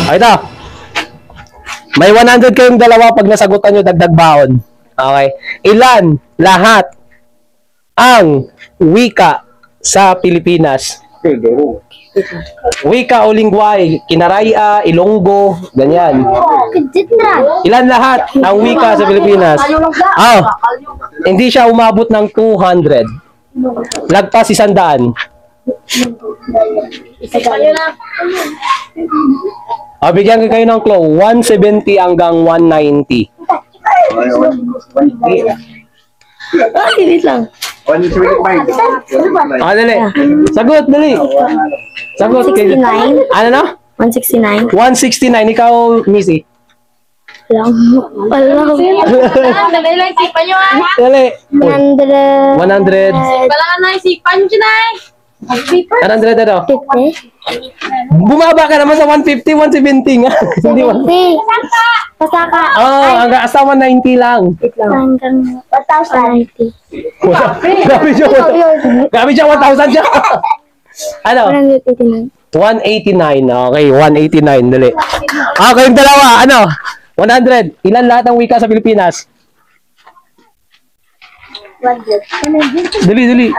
Ay, ito. May 100 kayong dalawa pag nasagutan nyo, dagdag baon. Okay. Ilan lahat ang wika sa Pilipinas? Wika o lingway, Kinaraya, Ilonggo, ganyan. Ilan lahat ang wika sa Pilipinas? Hindi siya umabot ng 200. Lagpas 100. Bigyan ko kayo ng clue. 170 hanggang 190. Hilit lang. 175. Dali. Sagot, dali. Sagot. 169. Ano na? 169. 169. Ikaw, Missy. Wala. Dali lang, sipan nyo ah. Dali. 100. 100. Wala ka na, sipan nyo na eh. 100 ano? 50. Bumaba ka naman sa 150, 170 nga. Hindi mo. 70. Pasaka. Hanggang asa 190 lang. Hanggang 1,090. Grabe siya. Grabe siya, 1,000 siya. Ano? 189. 189. Okay, 189. Dali. Okay, yung dalawa. Ano? 100. Ilan lahat ang wika sa Pilipinas? 100. Dali.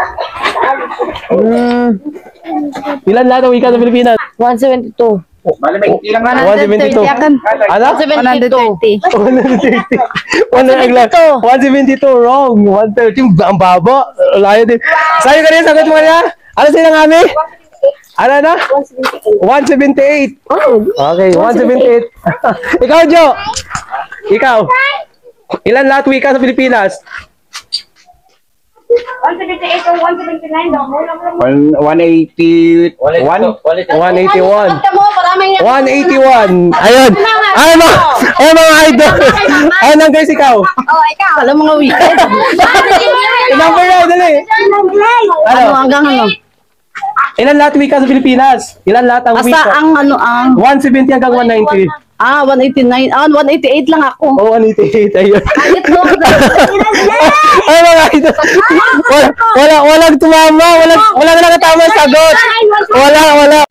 Ilan lahat ang wika sa Pilipinas? 172. Bale, may ilang 172. Ano? 130. 172. Wrong. 130. Ang baba. Layo din. Sa'yo ka rin, sagot mo na. Ano sila nga, Ami? Ano na? 178. Okay, 178. Ikaw, Jo. Ikaw. Ilan lahat wika sa Pilipinas? 178 o 179 daw. 180. 181. Mo, paraming 181. Ayun. Ayun mga idol. Ayun ang guys, ikaw. Oh, ikaw. Alam mga weekend. Number na, dali. Ano? Hanggang ano? Ilan lahat wika sa Pilipinas? Ilan lahat ang wika? Asa ang ano ang 170 hanggang 190. 189. 188 lang ako. Oh, 188. Ayun. Kahit no. Ay, mga idol. Walang tumama. Walang nakatama sagot. Wala.